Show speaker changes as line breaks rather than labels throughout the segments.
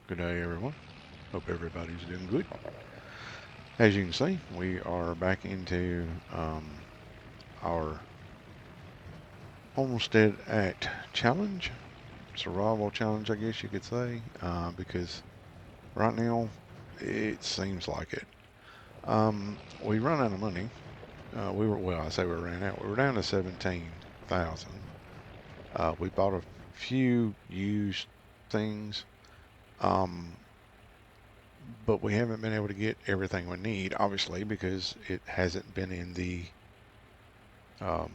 Good day, everyone. Hope everybody's doing good. As you can see, we are back into our Homestead Act challenge, survival challenge, I guess you could say, because right now it seems like it. We run out of money. I say we ran out. We were down to 17,000. We bought a few used things. Um, but we haven't been able to get everything we need, obviously, because it hasn't been in um,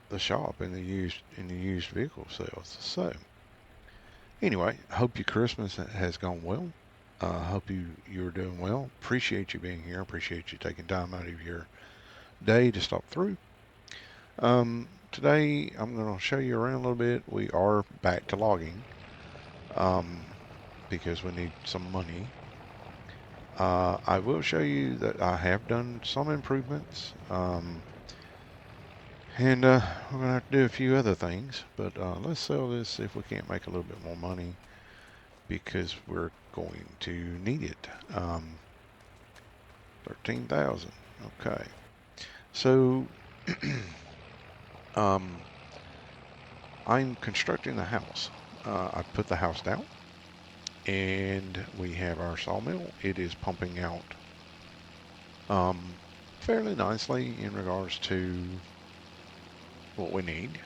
the shop in the used vehicle sales. So anyway, hope your Christmas has gone well. Hope you're doing well. Appreciate you being here. Appreciate you taking time out of your day to stop through. Today I'm going to show you around a little bit. We are back to logging um, because we need some money. I will show you that I have done some improvements, and we're going to have to do a few other things, but let's sell this, see if we can't make a little bit more money, because we're going to need it. 13,000. Okay. So, um, I'm constructing the house. I put the house down, and we have our sawmill. It is pumping out um, fairly nicely in regards to what we need.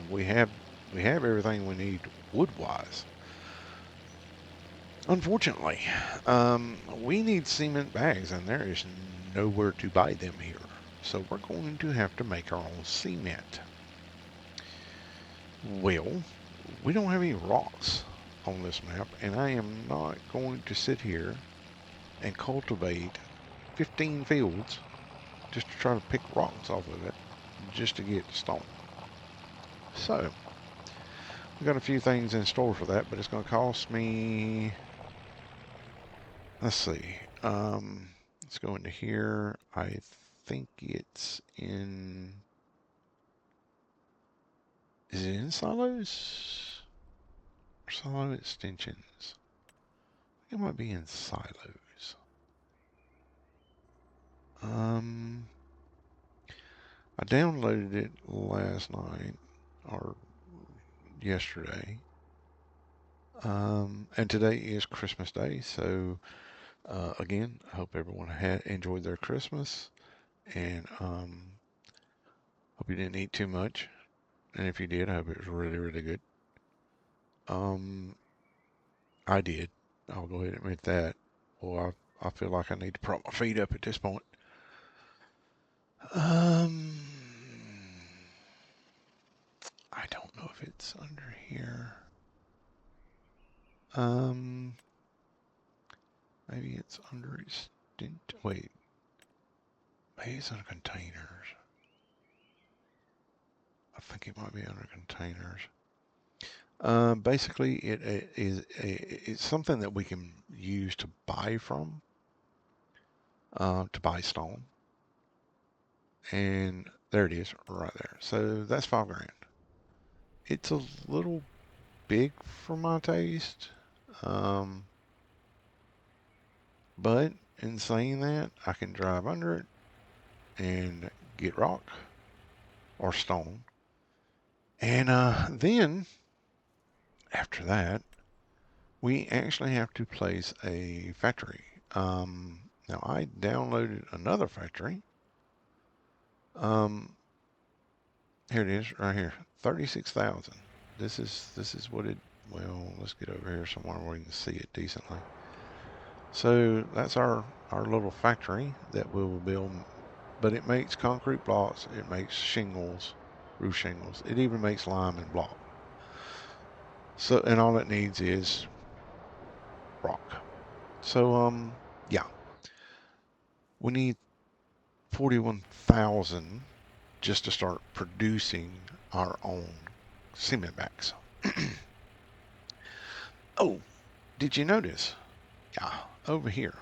We have everything we need wood wise. Unfortunately, we need cement bags, and there is nowhere to buy them here. So we're going to have to make our own cement. Well, we don't have any rocks on this map, and I am not going to sit here and cultivate 15 fields just to try to pick rocks off of it just to get stone. So we got a few things in store for that, but it's going to cost me. Let's see. Let's go into here. I think it's in. Is it in silos? Or silo extensions? I think it might be in silos. Um, I downloaded it last night or yesterday. And today is Christmas Day, so again, I hope everyone had enjoyed their Christmas, and hope you didn't eat too much. And if you did, I hope it was really, really good. Um, I did. I'll go ahead and admit that. Well, I feel like I need to prop my feet up at this point. Um, I don't know if it's under here. Um, maybe it's under extent. Wait, maybe it's under containers. I think it might be under containers. Basically, it's something that we can use to buy from, to buy stone. And there it is right there. So that's 5 grand. It's a little big for my taste. Um, but in saying that, I can drive under it and get rock or stone. And then after that, we actually have to place a factory. Now I downloaded another factory. Um, Here it is, right here, 36,000. This is what it. Well, let's get over here somewhere where we can see it decently. So that's our little factory that we will build, but it makes concrete blocks, it makes shingles, roof shingles, it even makes lime and block. So, and all it needs is rock. So yeah, we need 41,000 just to start producing our own cement bags. Oh, did you notice? Yeah, over here.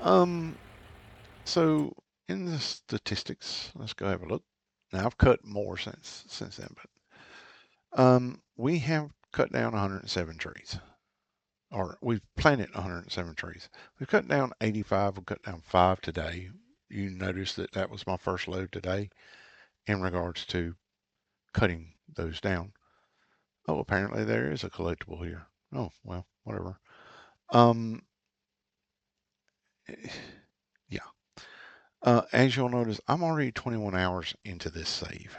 Um, so in the statistics, let's go have a look. Now I've cut more since then, but we have cut down 107 trees, or we've planted 107 trees. We've cut down 85. We've cut down 5 today. You notice that that was my first load today in regards to cutting those down. Oh, apparently there is a collectible here. Oh, well, whatever. Um, yeah. As you'll notice, I'm already 21 hours into this save,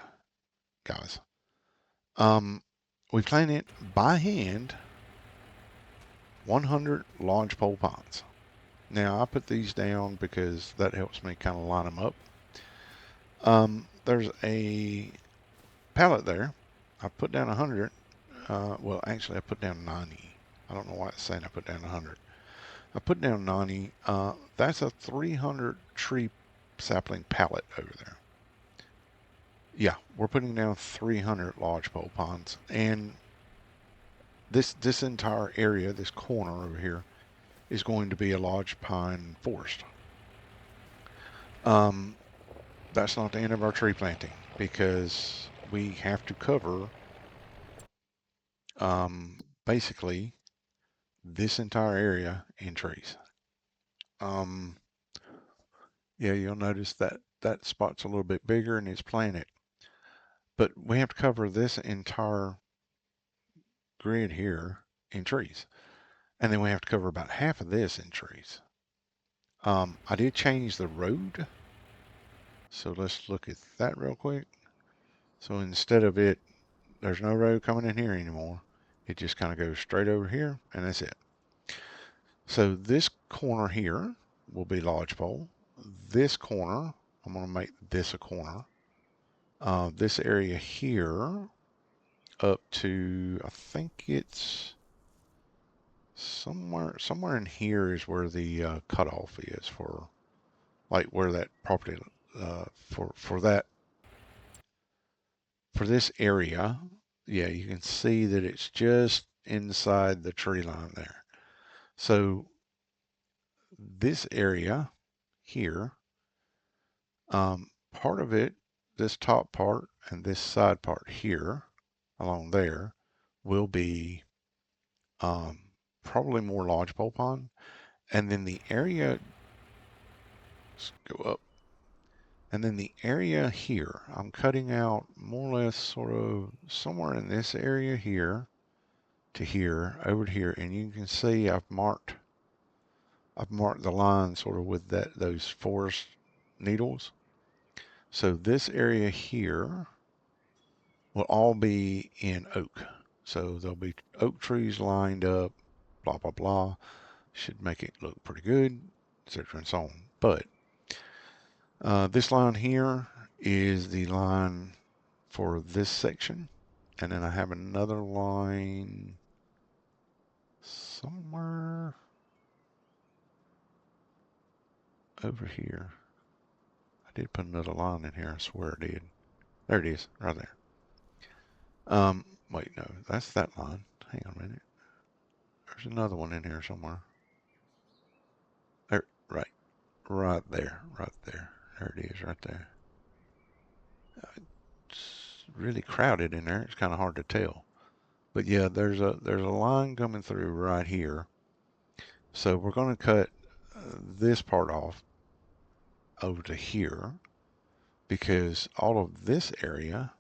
guys. We planted by hand 100 lodgepole ponds. Now, I put these down because that helps me kind of line them up. There's a pallet there. I put down 100. Well, actually, I put down 90. I don't know why it's saying I put down 100. I put down 90. That's a 300 tree sapling pallet over there. Yeah, we're putting down 300 lodgepole ponds. And this entire area, this corner over here, is going to be a lodge pine forest. Um, that's not the end of our tree planting because we have to cover basically this entire area in trees. Yeah, you'll notice that that spot's a little bit bigger and it's planted, but we have to cover this entire grid here in trees, and then we have to cover about half of this in trees. I did change the road, so let's look at that real quick. So instead of it, there's no road coming in here anymore. It just kind of goes straight over here, and that's it. So this corner here will be lodgepole. This corner, I'm going to make this a corner. This area here up to, I think it's somewhere in here is where the cutoff is for, like where that property, for this area. Yeah, you can see that it's just inside the tree line there. So this area here, part of it, this top part and this side part here along there will be probably more lodgepole pond. And then the area, let's go up. And then the area here, I'm cutting out more or less sort of somewhere in this area here to here, over to here. And you can see I've marked the line sort of with those forest needles. So this area here will all be in oak. So there'll be oak trees lined up, blah, blah, blah. Should make it look pretty good, etc. and so on. But this line here is the line for this section. And then I have another line somewhere over here. I did put another line in here. I swear I did. There it is, right there. Wait, no, that's that line. Hang on a minute. There's another one in here somewhere. There, right there, right there. There it is, right there. It's really crowded in there. It's kind of hard to tell. But yeah, there's a line coming through right here. So we're going to cut this part off over to here because all of this area,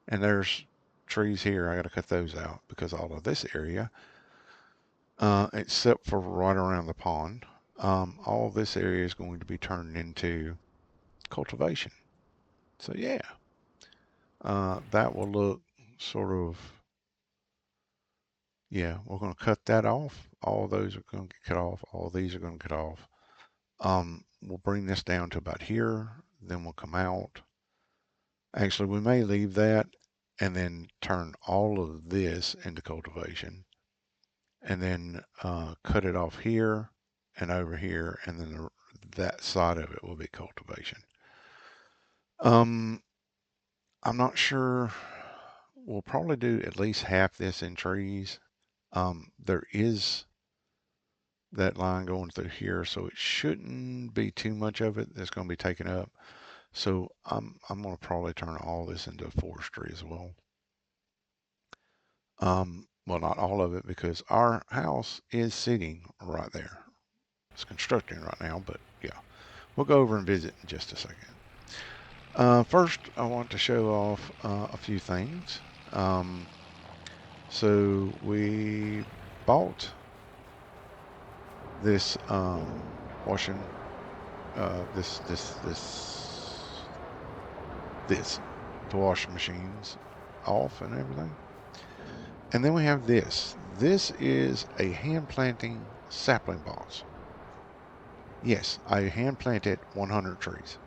and there's trees here, I got to cut those out because all of this area, except for right around the pond, all this area is going to be turned into cultivation. So yeah, that will look sort of, yeah, we're going to cut that off. All those are going to get cut off. All these are going to cut off. We'll bring this down to about here. Then we'll come out. Actually, we may leave that and then turn all of this into cultivation and then cut it off here and over here. And then that side of it will be cultivation. I'm not sure. We'll probably do at least half this in trees. There is that line going through here, so it shouldn't be too much of it that's going to be taken up. So I'm going to probably turn all this into forestry as well. Well, not all of it because our house is sitting right there. It's constructing right now, but yeah, we'll go over and visit in just a second. First, I want to show off a few things. Um, so we bought this washing this to wash machines off and everything. And then we have this. This is a hand planting sapling box. Yes, I hand planted 100 trees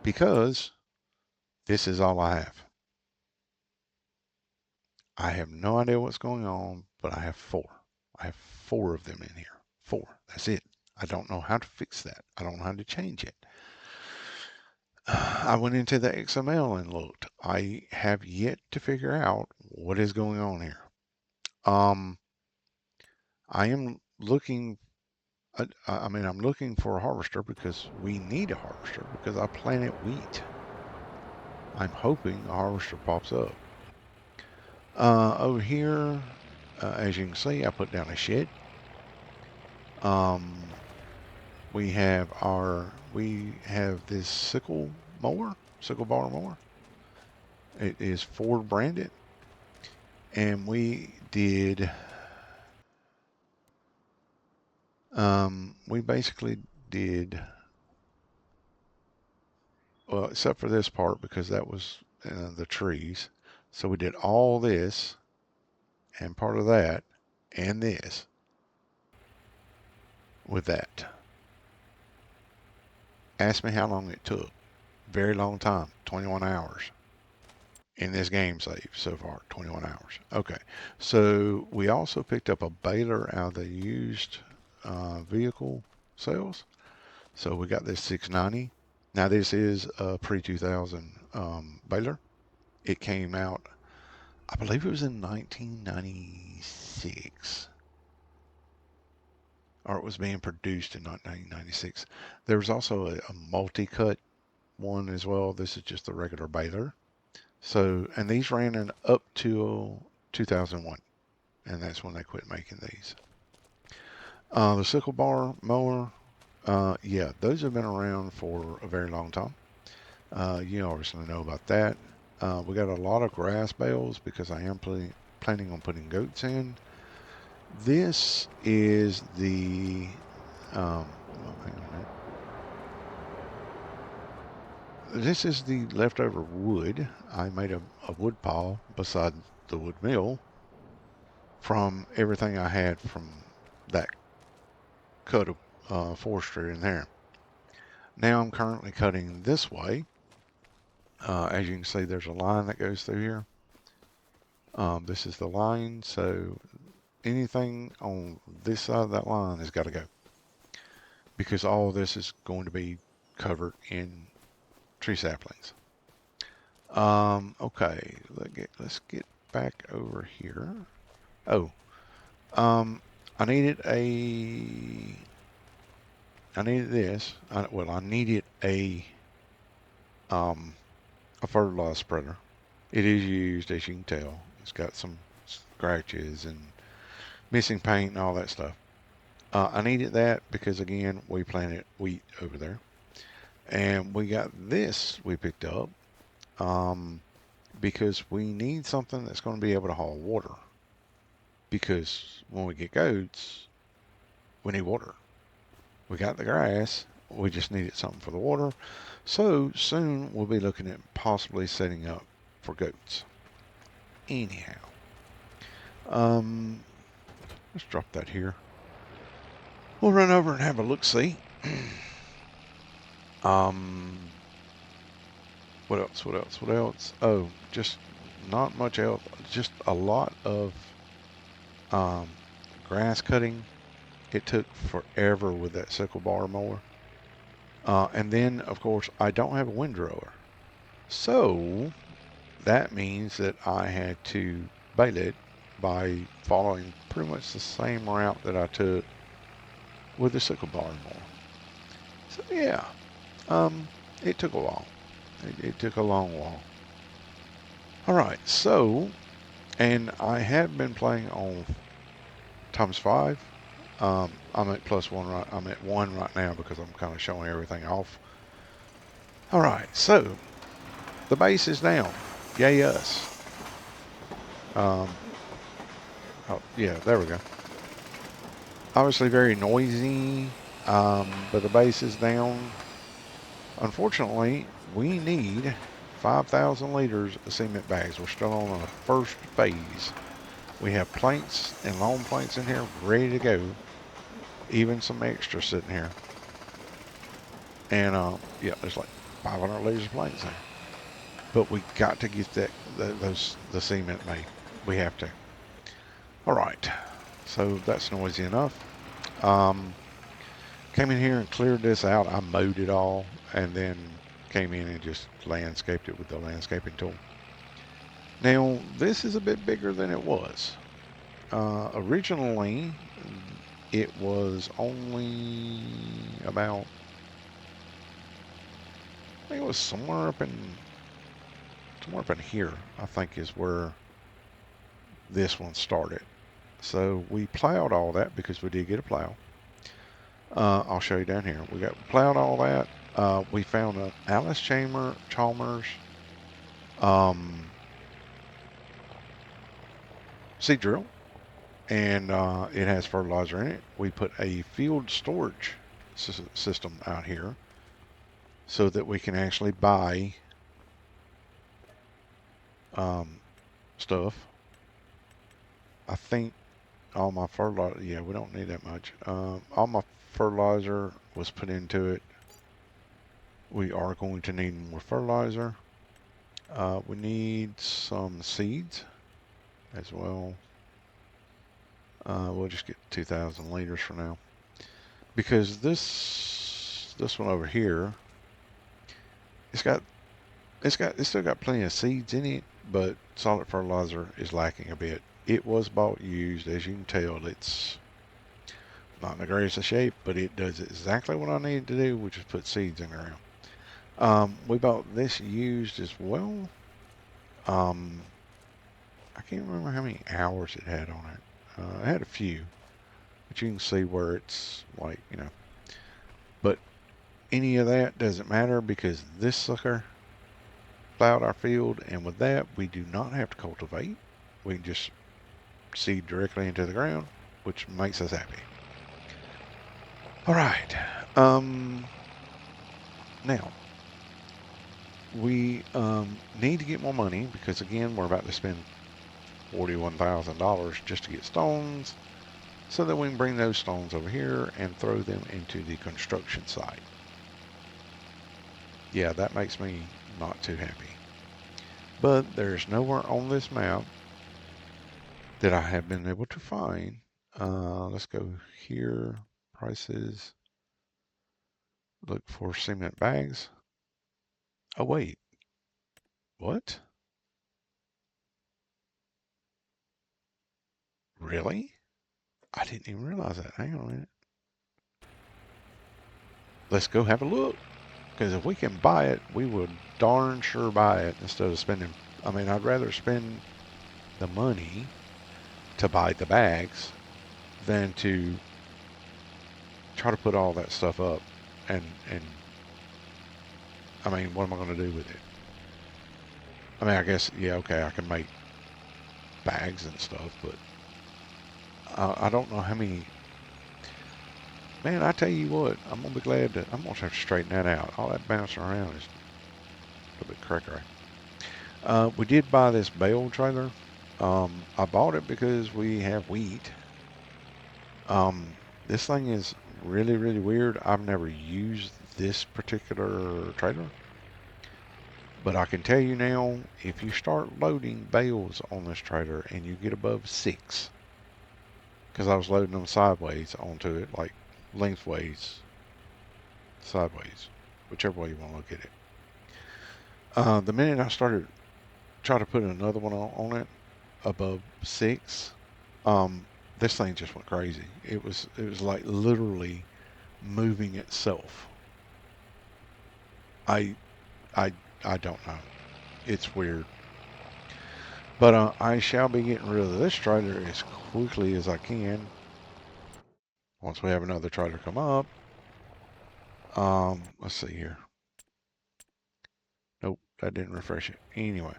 because this is all I have. I have no idea what's going on, but I have four. I have four of them in here. Four. That's it. I don't know how to fix that. I don't know how to change it. I went into the XML and looked. I have yet to figure out what is going on here. I am looking, I'm looking for a harvester because we need a harvester because I planted wheat. I'm hoping a harvester pops up. Over here, as you can see, I put down a shed. Um, we have this sickle bar mower. It is Ford branded, and we basically did, well, except for this part because that was the trees. So we did all this and part of that and this with that. Ask me how long it took. Very long time, 21 hours. In this game save so far, 21 hours. Okay, so we also picked up a baler out of the used vehicle sales. So we got this 690. Now this is a pre-2000 baler. It came out, I believe it was in 1996, or it was being produced in 1996. There was also a multi-cut one as well. This is just the regular baler. So, and these ran in up to 2001, and that's when they quit making these. The sickle bar mower, yeah, those have been around for a very long time. You obviously know about that. We got a lot of grass bales because I am planning on putting goats in. This is the, well, hang on a minute. This is the leftover wood. I made a wood pile beside the wood mill from everything I had from that cut of forestry in there. Now I'm currently cutting this way. As you can see, there's a line that goes through here. This is the line, so anything on this side of that line has got to go because all of this is going to be covered in tree saplings. Okay, let's get back over here. Oh, I needed this. I needed a fertilizer spreader. It is used, as you can tell. It's got some scratches and missing paint and all that stuff. I needed that because, again, we planted wheat over there. And we got this we picked up because we need something that's going to be able to haul water. Because when we get goats, we need water. We got the grass. We just needed something for the water. So soon we'll be looking at possibly setting up for goats. Anyhow, let's drop that here. We'll run over and have a look-see. What else? What else? What else? Oh, just not much else. Just a lot of grass cutting. It took forever with that sickle bar mower. And then, of course, I don't have a windrower. So that means that I had to bale it by following pretty much the same route that I took with the sickle bar mower. So yeah, it took a while. It took a long while. All right, so And I have been playing on ×5. I'm at +1 right. I'm at 1 right now because I'm kind of showing everything off. All right, so the base is down. Yay us. Um, oh, yeah, there we go. Obviously very noisy, but the base is down. Unfortunately, we need 5,000 liters of cement bags. We're still on the first phase. We have planks and long planks in here ready to go. Even some extra sitting here. And yeah, there's like 500 liters of planks there. But we got to get the cement made. We have to. All right. So that's noisy enough. Um, Came in here and cleared this out. I mowed it all and then came in and just landscaped it with the landscaping tool. Now, this is a bit bigger than it was. Originally, it was only about, I think it was somewhere up in here, I think is where this one started. So we plowed all that because we did get a plow. I'll show you down here. We got plowed all that. We found an Alice Chalmers um, seed drill, and it has fertilizer in it. We put a field storage system out here so that we can actually buy um, stuff. I think all my fertilizer, yeah, we don't need that much. All my fertilizer was put into it. We are going to need more fertilizer. We need some seeds as well. We'll just get 2,000 liters for now because this one over here, it's got it's still got plenty of seeds in it, but solid fertilizer is lacking a bit. It was bought used, as you can tell. It's not in the greatest of shape, but it does exactly what I needed to do, which is put seeds in the ground. We bought this used as well. Um, I can't remember how many hours it had on it. It had a few, but you can see where it's like, but any of that doesn't matter because this sucker plowed our field, and with that, we do not have to cultivate. We can just seed directly into the ground, which makes us happy. All right. Now, we need to get more money because, again, we're about to spend $41,000 just to get stones so that we can bring those stones over here and throw them into the construction site. Yeah, that makes me not too happy. But there's nowhere on this map that I have been able to find. Let's go here, prices, look for cement bags. Oh, wait, what? Really? I didn't even realize that. Hang on a minute. Let's go have a look. Because if we can buy it, we would darn sure buy it instead of spending. I mean, I'd rather spend the money to buy the bags than to try to put all that stuff up. And I mean, what am I going to do with it? I mean, I guess, yeah, okay, I can make bags and stuff, but I don't know how many. Man, I tell you what, I'm going to be glad that I'm going to have to straighten that out. All that bouncing around is a little bit cracker. We did buy this bale trailer. I bought it because we have wheat. This thing is really, really weird. I've never used this particular trailer. But I can tell you now, if you start loading bales on this trailer and you get above 6, because I was loading them sideways onto it, like lengthways, sideways, whichever way you want to look at it. The minute I started trying to put another one on it above 6, this thing just went crazy. It was like literally moving itself. I I I don't know. It's weird. But I shall be getting rid of this trailer as quickly as I can once we have another trailer come up. Let's see here. Nope, that didn't refresh it. Anyway,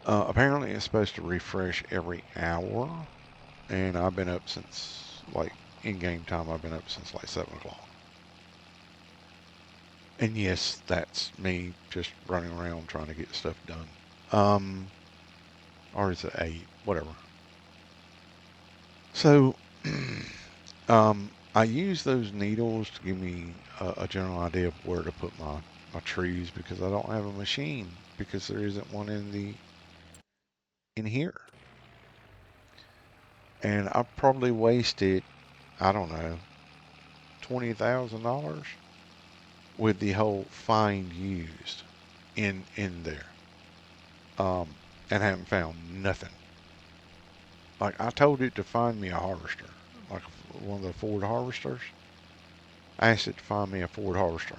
apparently it's supposed to refresh every hour, and I've been up since like in-game time. I've been up since like 7 o'clock. And yes, that's me just running around trying to get stuff done. Um, or is it 8? Whatever. So, I use those needles to give me a general idea of where to put my trees because I don't have a machine because there isn't one in here. And I probably wasted, I don't know, $20,000 with the whole find used in there. Um, and haven't found nothing. Like I told it to find me a harvester, like one of the Ford harvesters. I asked it to find me a Ford harvester,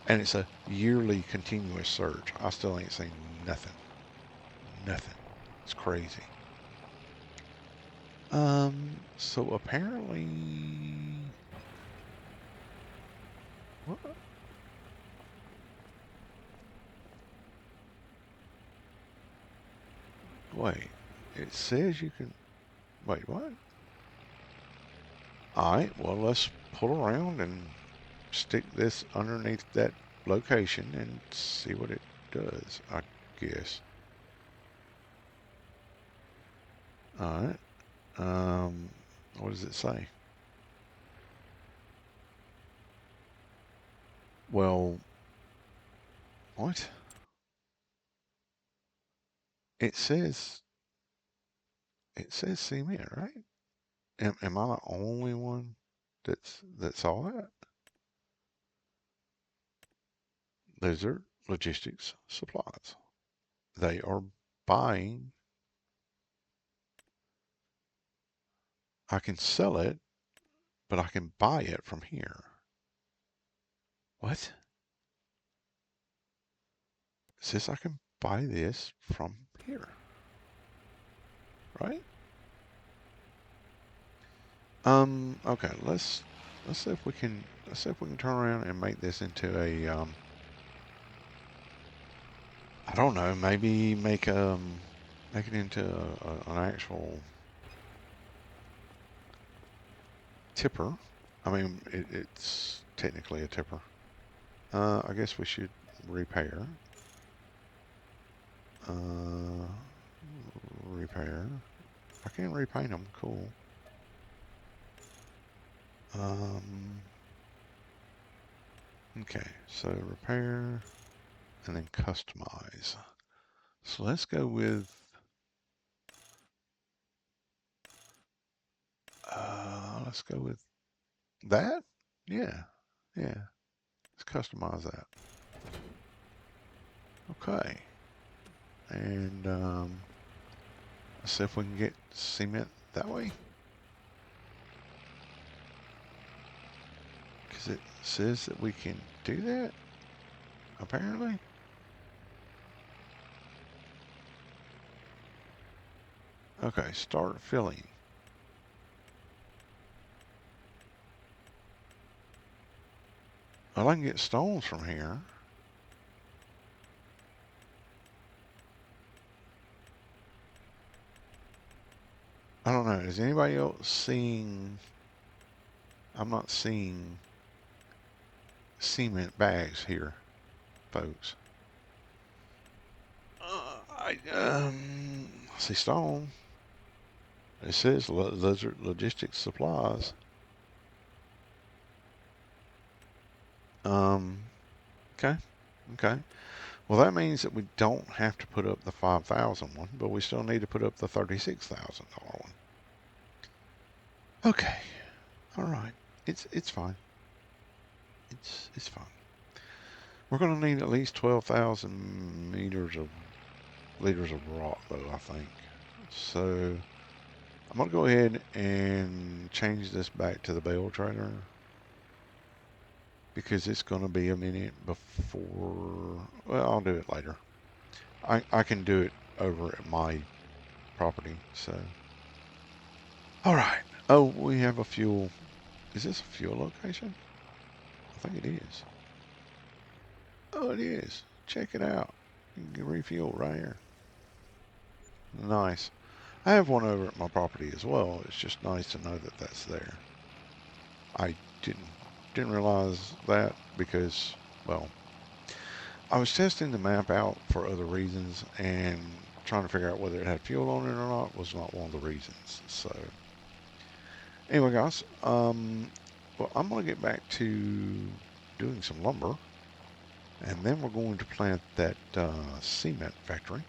and it's a yearly continuous search. I still ain't seen nothing. Nothing. It's crazy. So apparently, what? Wait, it says you can. Wait, what? All right. Well, let's pull around and stick this underneath that location and see what it does. I guess. All right. What does it say? Well, what? It says cement, right? Am I the only one that saw that? Those are logistics supplies. They are buying. I can sell it, but I can buy it from here. What? It says I can buy this from here, right? Okay, let's see if we can turn around and make this into a I don't know, maybe make it into an actual tipper. I mean, it's technically a tipper. I guess we should repair. Uh, repair. I can repaint them. Cool. Um, okay, so repair and then customize. So let's go with that. Yeah, yeah. Let's customize that. Okay, and let's see if we can get cement that way. Because it says that we can do that, apparently. Okay, start filling. Well, I can get stones from here. I don't know. Is anybody else seeing? I'm not seeing cement bags here, folks. I see stone. It says Lizard Logistics Supplies. Um, okay, okay. Well, that means that we don't have to put up the 5,000 one, but we still need to put up the $36,000 one. Okay, all right. It's fine. It's fine. We're gonna need at least 12,000 liters of rock, though, I think. So I'm gonna go ahead and change this back to the bale trailer because it's gonna be a minute before. Well, I'll do it later. I can do it over at my property. So, all right. Oh, we have a fuel. Is this a fuel location? I think it is. Oh, it is. Check it out. You can refuel right here. Nice. I have one over at my property as well. It's just nice to know that that's there. I didn't didn't realize that because, well, I was testing the map out for other reasons, and trying to figure out whether it had fuel on it or not was not one of the reasons. So anyway, guys, well, I'm gonna get back to doing some lumber, and then we're going to plant that cement factory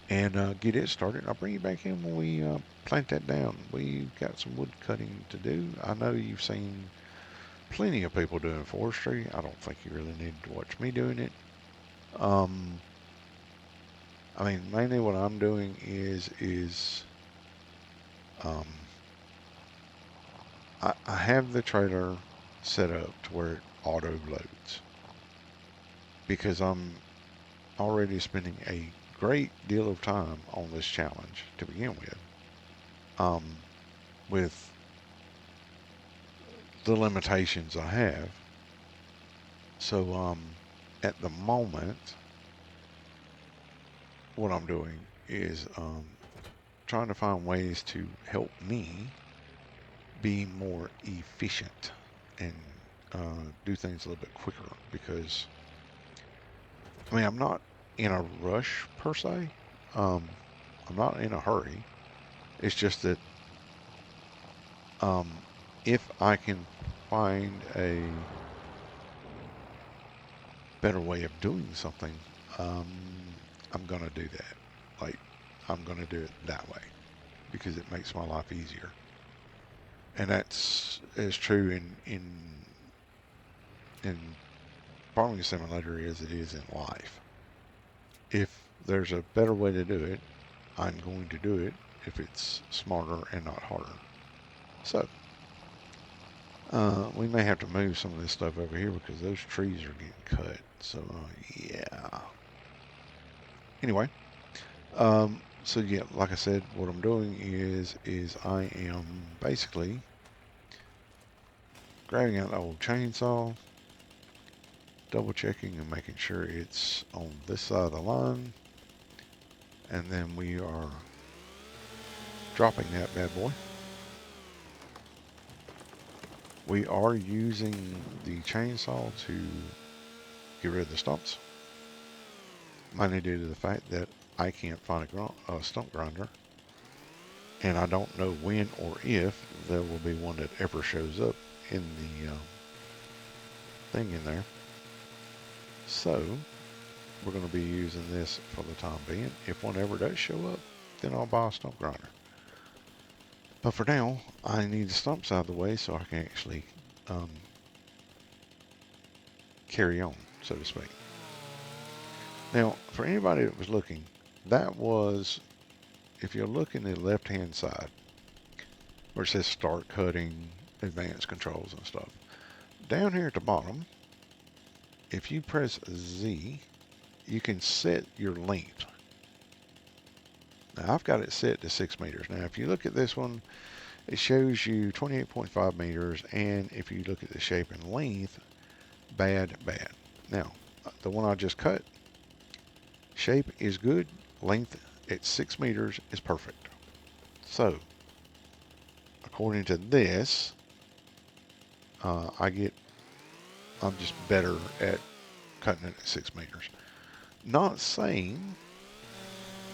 and get it started. I'll bring you back in when we plant that down. We've got some wood cutting to do. I know you've seen plenty of people doing forestry. I don't think you really need to watch me doing it. Um, I mean, mainly what I'm doing is um, I have the trailer set up to where it auto loads because I'm already spending a great deal of time on this challenge to begin um, with the limitations I have. So at the moment, what I'm doing is trying to find ways to help me be more efficient and do things a little bit quicker because I mean I'm not in a rush per se. Um, I'm not in a hurry. It's just that um, if I can find a better way of doing something, um, I'm gonna do that. Like I'm gonna do it that way because it makes my life easier, and that's as true in farming simulator as it is in life. If there's a better way to do it, I'm going to do it if it's smarter and not harder. So, we may have to move some of this stuff over here because those trees are getting cut. So, yeah. Anyway, so yeah, like I said, what I'm doing is I am basically grabbing out the old chainsaw, double checking and making sure it's on this side of the line, and then we are dropping that bad boy. We are using the chainsaw to get rid of the stumps, mainly due to the fact that I can't find a stump grinder, and I don't know when or if there will be one that ever shows up in the thing in there. So we're going to be using this for the time being. If one ever does show up, then I'll buy a stump grinder. But for now, I need the stumps out of the way so I can actually um, carry on, so to speak. Now, for anybody that was looking, that was, if you're looking at the left-hand side, where it says start cutting, advanced controls and stuff, down here at the bottom, if you press Z, you can set your length. Now, I've got it set to 6 meters. Now, if you look at this one, it shows you 28.5 meters, and if you look at the shape and length, bad. Now, the one I just cut, shape is good, length at 6 meters is perfect. So, according to this, I'm just better at cutting it at 6 meters. Not saying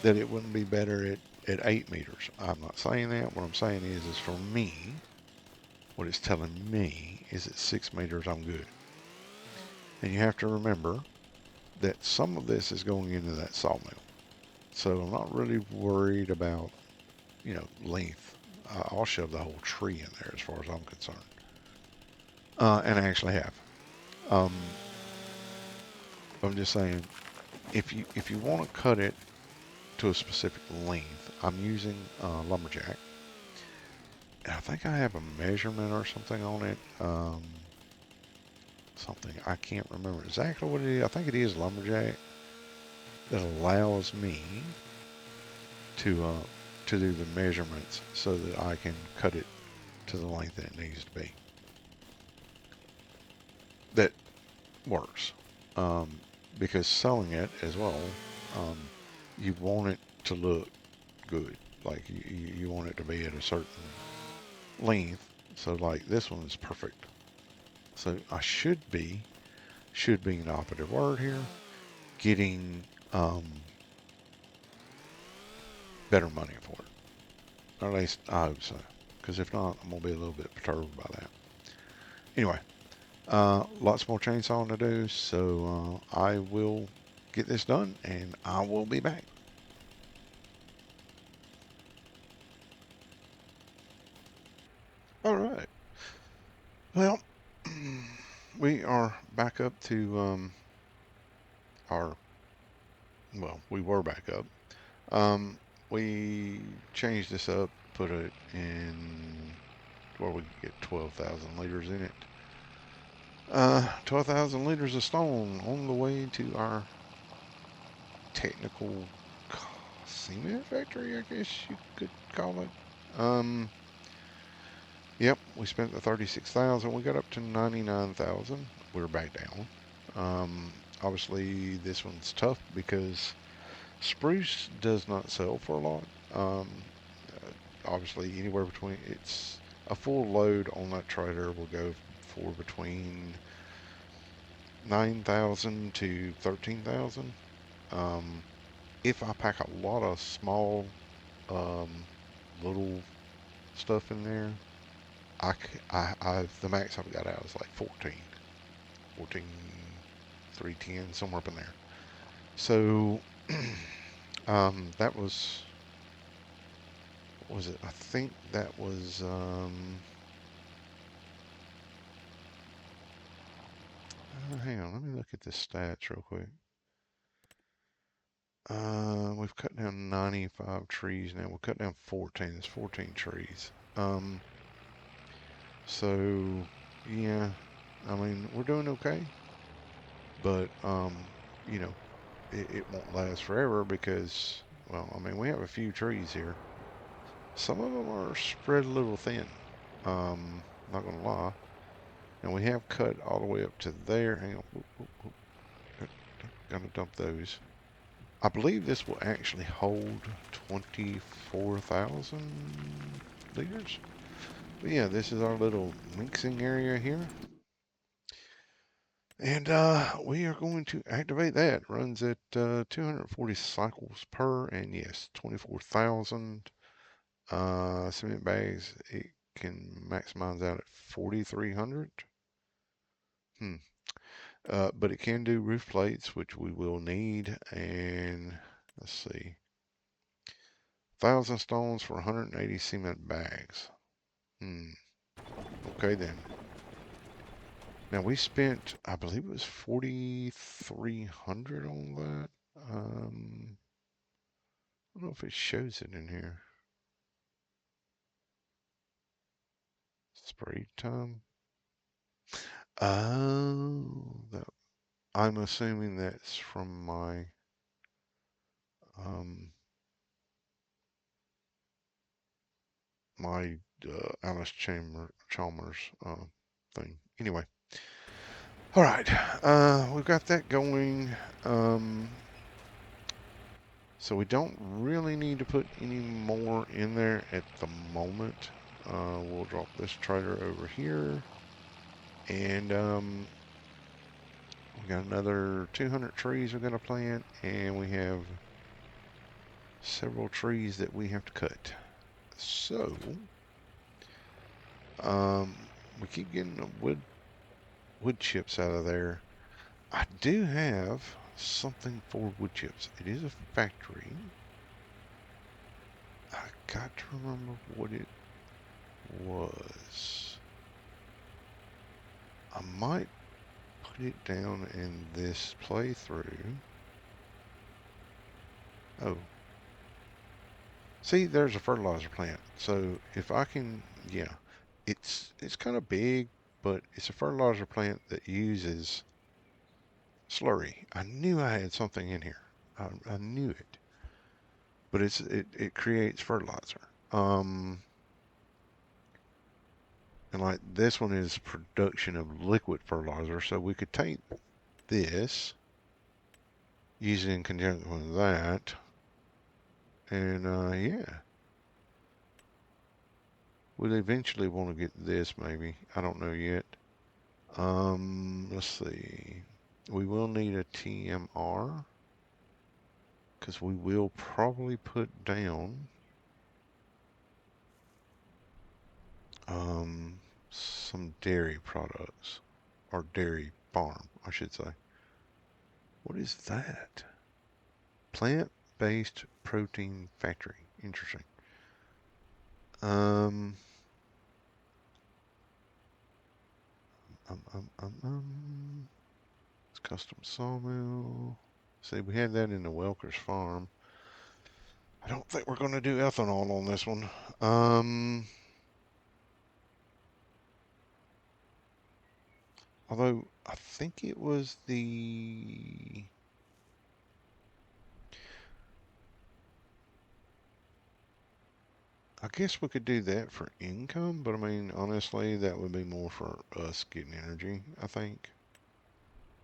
that it wouldn't be better at 8 meters. I'm not saying that. What I'm saying is for me, what it's telling me is at 6 meters I'm good. And you have to remember that some of this is going into that sawmill. So I'm not really worried about, length. I'll shove the whole tree in there as far as I'm concerned. And I actually have. Um, I'm just saying, if you want to cut it to a specific length, I'm using lumberjack. I think I have a measurement or something on it. Something I can't remember exactly what it is. I think it is lumberjack. that allows me to do the measurements so that I can cut it to the length that it needs to be. That works. Um, because selling it as well, um, you want it to look good. Like you want it to be at a certain length. So like this one is perfect. So I should be an operative word here, getting um, better money for it. Or at least I hope so. Because if not, I'm going to be a little bit perturbed by that. Anyway, lots more chainsawing to do, so I will get this done and I will be back. All right. Well, we are back up to our, well, we were back up. Um, we changed this up, put it in where we could get 12,000 liters in it. 12,000 liters of stone on the way to our technical cement factory, I guess you could call it. Um, yep, we spent the 36,000. We got up to 99,000. We're back down. Obviously, this one's tough because spruce does not sell for a lot. Obviously, anywhere between it's a full load on that trailer will go for between 9,000 to 13,000. Um, if I pack a lot of small um, little stuff in there, the max I've got out is like 14, 310, somewhere up in there. So that was, what was it? I think that was, hang on, let me look at the stats real quick. We've cut down 95 trees now. We'll cut down 14. There's 14 trees. So, yeah, I mean, we're doing okay, but, you know, it won't last forever because, well, I mean, we have a few trees here. Some of them are spread a little thin, not gonna lie. And we have cut all the way up to there. Hang on, whoop, whoop, whoop. Gonna dump those. I believe this will actually hold 24,000 liters. But yeah, this is our little mixing area here. And we are going to activate that. It runs at 240 cycles per, and yes, 24,000 cement bags. It can maximize out at 4,300. Hmm. But it can do roof plates, which we will need. And let's see, 1,000 stones for 180 cement bags. Hmm. Okay then. Now we spent, I believe it was 4,300 on that. I don't know if it shows it in here. Spray time. Oh, I'm assuming that's from my um my Alice Chalmers thing. Anyway, all right. We've got that going. Um, so we don't really need to put any more in there at the moment. We'll drop this trailer over here, and we got another 200 trees we're going to plant, and we have several trees that we have to cut. So, um, we keep getting the wood chips out of there. I do have something for wood chips. It is a factory. I got to remember what it was. I might put it down in this playthrough. Oh, see, there's a fertilizer plant. So if I can, yeah, it's kind of big, but it's a fertilizer plant that uses slurry. I knew I had something in here. I knew it. But it creates fertilizer. And like this one is production of liquid fertilizer, so we could take this, use it in conjunction with that, and yeah, we'll eventually want to get this maybe. I don't know yet. Let's see. We will need a TMR because we will probably put down some dairy products or dairy farm, I should say. What is that? Plant-based protein factory. Interesting. Um, it's custom sawmill. See, we had that in the Welker's farm. I don't think we're going to do ethanol on this one. Although I think it was I guess we could do that for income, but I mean, honestly, that would be more for us getting energy, I think.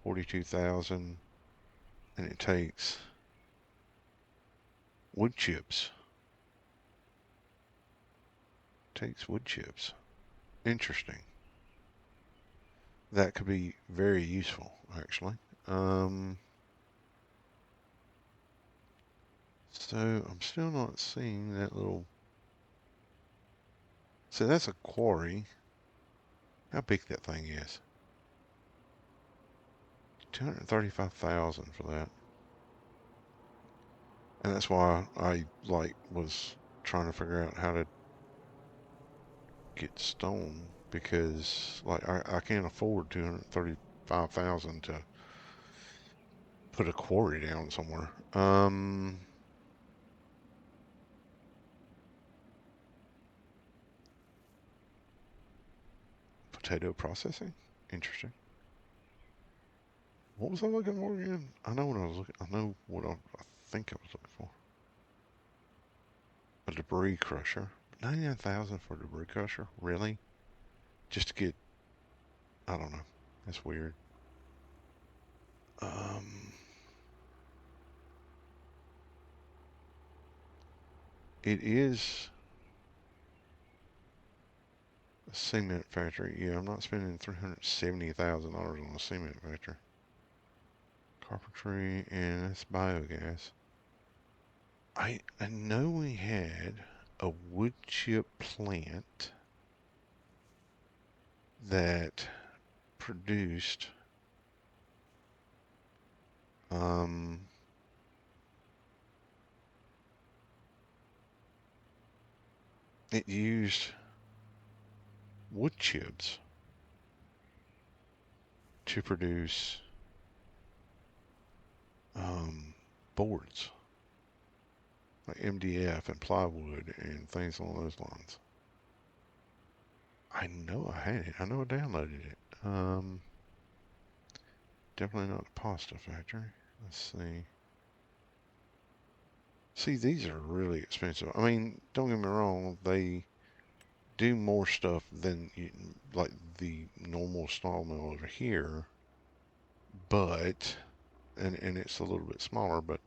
42,000, and it takes wood chips. Takes wood chips. Interesting. That could be very useful, actually. Um, so I'm still not seeing that little. So that's a quarry. How big that thing is? 235,000 for that. And that's why I like was trying to figure out how to get stone because like I can't afford 235,000 to put a quarry down somewhere. Potato processing? Interesting. What was I looking for again? I know what I was looking. I know what I think I was looking for. A debris crusher. 99,000 for a debris crusher? Really? Just to get? I don't know. That's weird. Um, it is a cement factory. Yeah, I'm not spending $370,000 on a cement factory. Carpentry and that's biogas. I know we had a wood chip plant that produced um it used wood chips to produce um boards like MDF and plywood and things along those lines. I know I had it. I know I downloaded it. Definitely not the pasta factory. Let's see. See, these are really expensive. I mean, don't get me wrong, they do more stuff than like the normal sawmill over here, but and it's a little bit smaller, but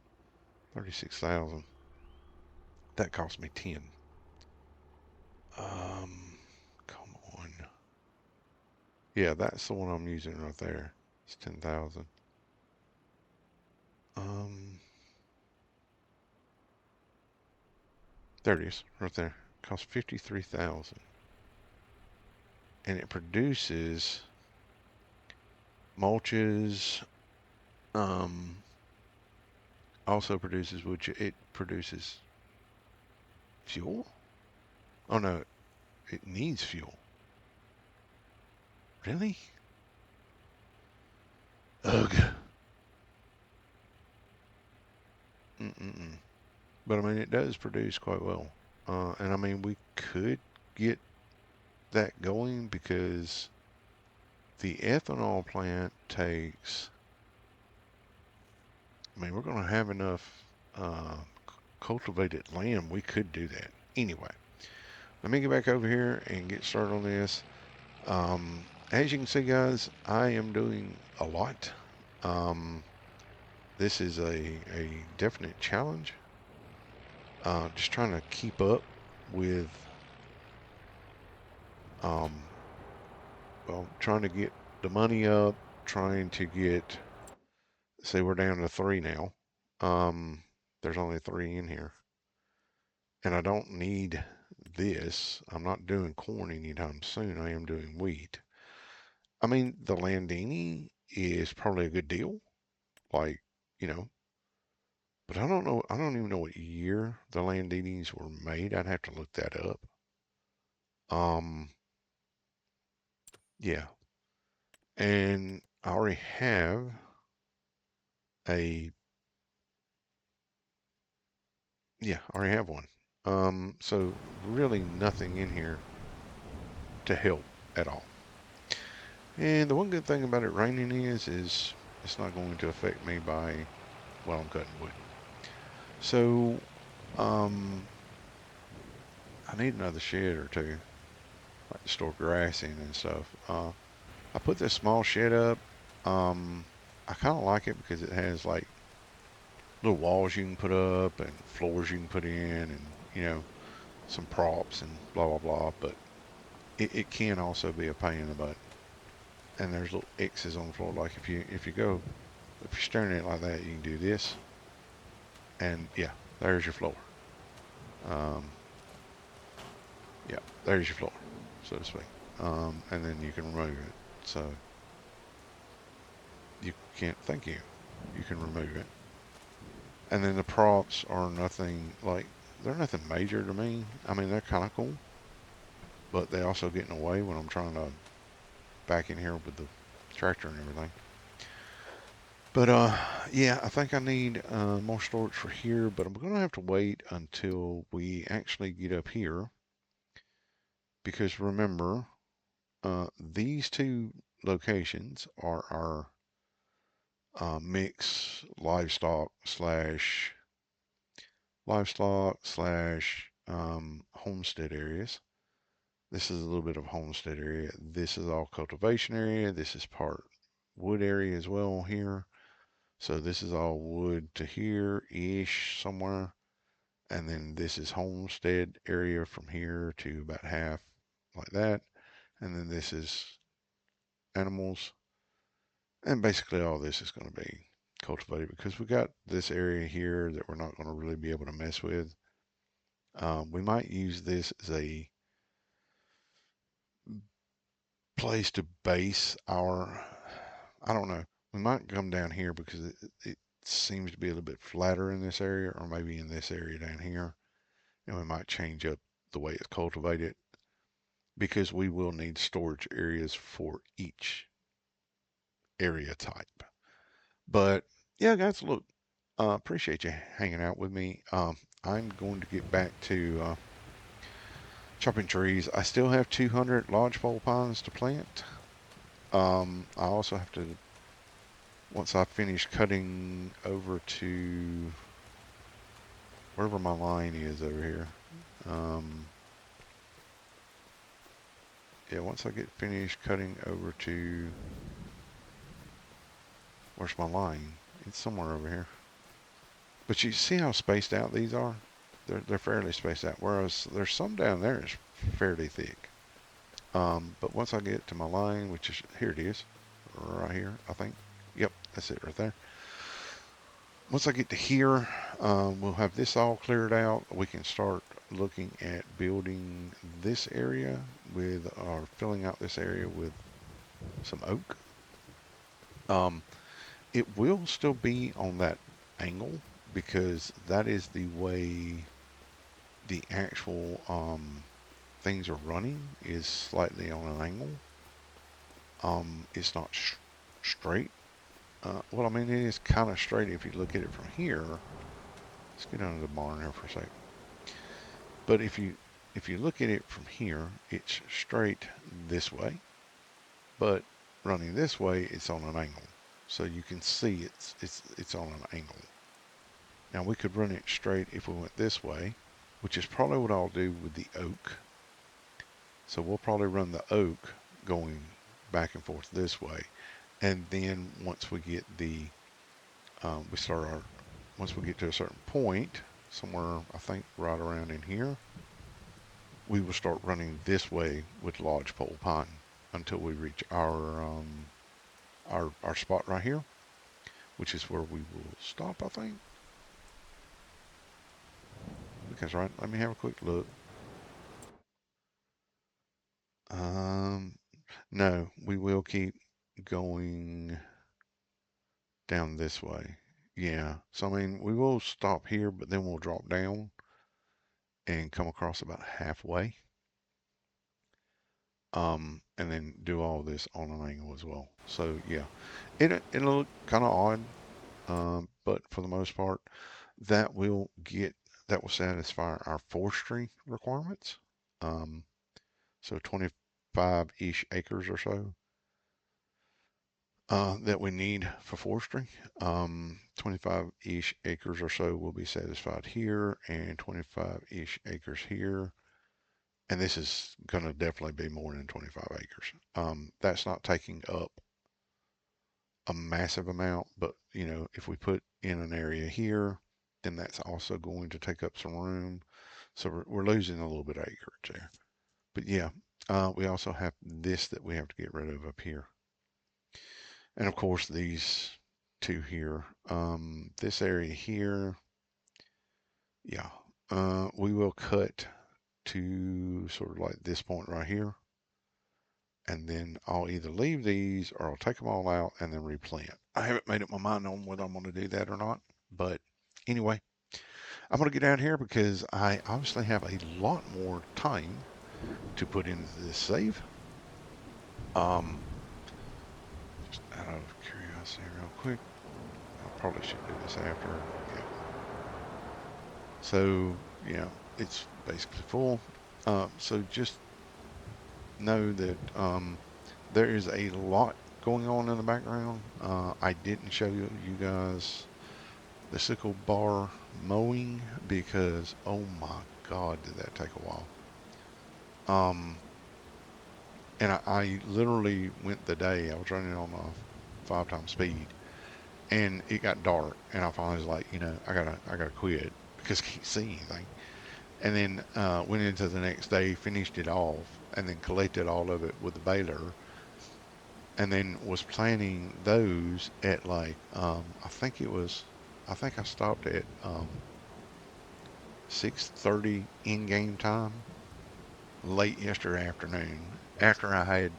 36,000. That cost me 10. Um, come on. Yeah, that's the one I'm using right there. It's 10,000. Um, there it is, right there. Costs 53,000, and it produces mulches. Um, also produces wood. It produces fuel. Oh no, it needs fuel. Really? Ugh. Mm-mm-mm. But I mean, it does produce quite well. And I mean, we could get that going because the ethanol plant takes I mean, we're going to have enough uh, cultivated land. We could do that. Anyway, let me get back over here and get started on this. As you can see, guys, I am doing a lot. Um, this is a definite challenge. Just trying to keep up with, um, well, trying to get the money up, trying to get, say we're down to three now. There's only three in here. And I don't need this. I'm not doing corn anytime soon. I am doing wheat. I mean, the Landini is probably a good deal. Like, you know, but I don't know. I don't even know what year the Landinis were made. I'd have to look that up. Um, yeah. And I already have a, yeah, I already have one. So really nothing in here to help at all. And the one good thing about it raining is it's not going to affect me by while I'm cutting wood. So, um, I need another shed or two, like to store grass in and stuff. I put this small shed up. Um, I kind of like it because it has like little walls you can put up and floors you can put in and, you know, some props and blah, blah, blah. But it can also be a pain in the butt. And there's little X's on the floor. Like if you're staring at it like that, you can do this. And yeah, there's your floor. Um, yeah, there's your floor, so to speak. And then you can remove it. So you can't, thank you. You can remove it. And then the props are nothing like, they're nothing major to me. I mean, they're kind of cool, but they also get in the way when I'm trying to back in here with the tractor and everything. But yeah, I think I need more storage for here, but I'm going to have to wait until we actually get up here because remember, these two locations are our mix livestock slash homestead areas. This is a little bit of homestead area. This is all cultivation area. This is part wood area as well here. So this is all wood to here-ish somewhere. And then this is homestead area from here to about half like that. And then this is animals. And basically all this is going to be cultivated because we got this area here that we're not going to really be able to mess with. We might use this as a place to base our, I don't know, we might come down here because it seems to be a little bit flatter in this area or maybe in this area down here. And we might change up the way it's cultivated because we will need storage areas for each area type. But yeah, guys, look, appreciate you hanging out with me. I'm going to get back to chopping trees. I still have 200 lodgepole pines to plant. I also have to, once I finish cutting over to wherever my line is over here. Yeah, once I get finished cutting over to, where's my line? It's somewhere over here. But you see how spaced out these are? They're fairly spaced out, whereas there's some down there is fairly thick. But once I get to my line, which is, here it is, right here, I think. Yep, that's it right there. Once I get to here, we'll have this all cleared out. We can start looking at building this area with, or filling out this area with some oak. Um, it will still be on that angle because that is the way the actual things are running is slightly on an angle. It's not straight. Well, I mean, it is kind of straight if you look at it from here. Let's get under the barn here for a second. But if you look at it from here, it's straight this way. But running this way, it's on an angle. so you can see it's on an angle. Now we could run it straight if we went this way, which is probably what I'll do with the oak. So we'll probably run the oak going back and forth this way. And then once we get we start our, once we get to a certain point, somewhere I think right around in here, we will start running this way with lodgepole pine until we reach our spot right here, which is where we will stop, I think. Because right, let me have a quick look. Um, no, we will keep going down this way. Yeah. So, I mean, we will stop here, but then we'll drop down and come across about halfway. And then do all this on an angle as well. So, yeah, it'll look kind of odd, but for the most part, that will get, that will satisfy our forestry requirements. Um, so 25-ish acres or so that we need for forestry. 25-ish acres or so will be satisfied here, and 25-ish acres here. And this is going to definitely be more than 25 acres. That's not taking up a massive amount, but if we put in an area here, then that's also going to take up some room. So we're losing a little bit of acreage there. But yeah, we also have this that we have to get rid of up here. And of course, these two here. This area here, yeah, we will cut to sort of like this point right here. And then I'll either leave these or I'll take them all out and then replant. I haven't made up my mind on whether I'm going to do that or not. But anyway, I'm going to get out here because I obviously have a lot more time to put into this save. Um, just out of curiosity, real quick, I probably should do this after. Yeah. So, yeah, it's basically full. So just know that there is a lot going on in the background. I didn't show you guys the sickle bar mowing because, oh my God, did that take a while. Um, and I literally went the day, I was running on a 5 times speed and it got dark and I finally was like, I gotta quit because I can't see anything. And then went into the next day, finished it off, and then collected all of it with the baler, and then was planting those at like I think I stopped at 6:30 in game time late yesterday afternoon after I had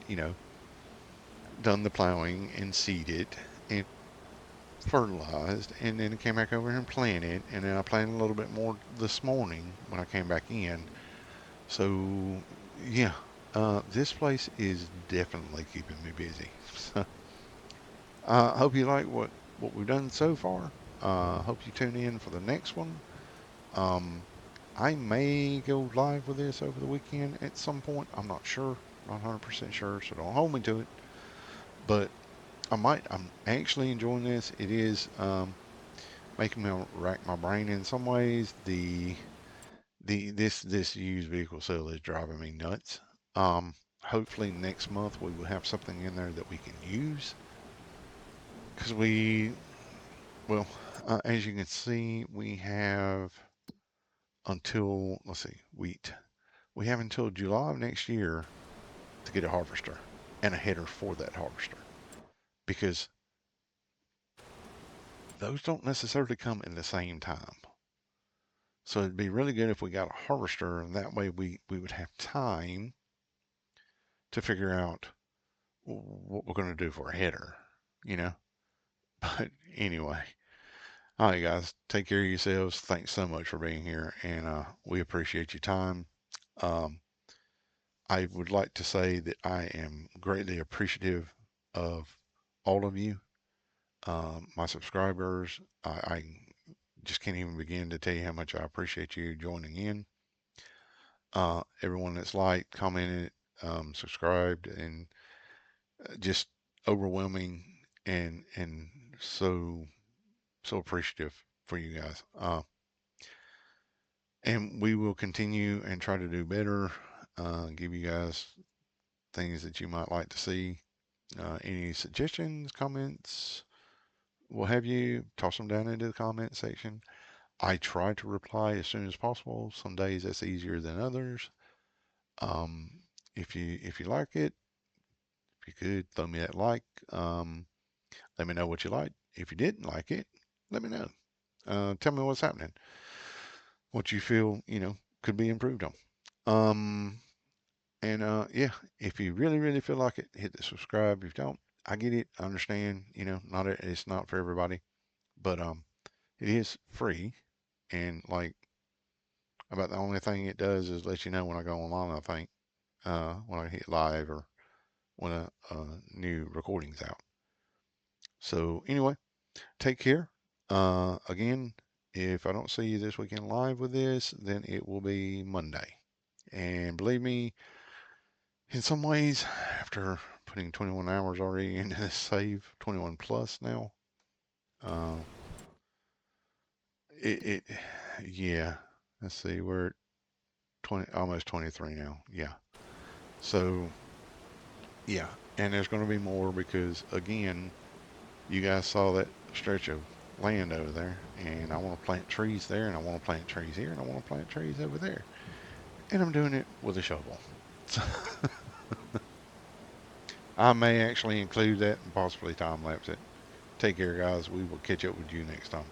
done the plowing and seeded and fertilized, and then I came back over here and planted, and then I planted a little bit more this morning when I came back in. So, yeah, this place is definitely keeping me busy. So, I hope you like what we've done so far. Hope you tune in for the next one. Um, I may go live with this over the weekend at some point. I'm not sure, not 100% sure, so don't hold me to it. But I might. I'm actually enjoying this. It is making me rack my brain in some ways. This used vehicle sale is driving me nuts. Hopefully next month we will have something in there that we can use because well, as you can see, we have until, let's see, wheat. We have until July of next year to get a harvester and a header for that harvester because those don't necessarily come in the same time. So it'd be really good if we got a harvester, and that way we would have time to figure out what we're going to do for a header, you know. But anyway, all right, guys, take care of yourselves. Thanks so much for being here, and we appreciate your time. Um, I would like to say that I am greatly appreciative of all of you, my subscribers. I just can't even begin to tell you how much I appreciate you joining in. Everyone that's liked, commented, subscribed, and just overwhelming. and so appreciative for you guys. And we will continue and try to do better. Give you guys things that you might like to see. Any suggestions, comments, what have you, toss them down into the comment section. I try to reply as soon as possible. Some days that's easier than others. Um, if you like it, if you could throw me that like. Let me know what you like. If you didn't like it, let me know. Tell me what's happening, what you feel could be improved on. Um, and yeah, if you really feel like it, hit the subscribe. If you don't, I get it. I understand. Not it's not for everybody, but it is free, and like about the only thing it does is let you know when I go online. I think when I hit live or when a new recording's out. So anyway, take care. Again, if I don't see you this weekend live with this, then it will be Monday. And believe me, in some ways, after putting 21 hours already into this save, 21 plus now, uh, it yeah. Let's see, we're at 20, almost 23 now. Yeah. So yeah, and there's going to be more because again, you guys saw that stretch of land over there, and I want to plant trees there, and I want to plant trees here, and I want to plant trees over there, and I'm doing it with a shovel. So I may actually include that and possibly time lapse it. Take care, guys. We will catch up with you next time.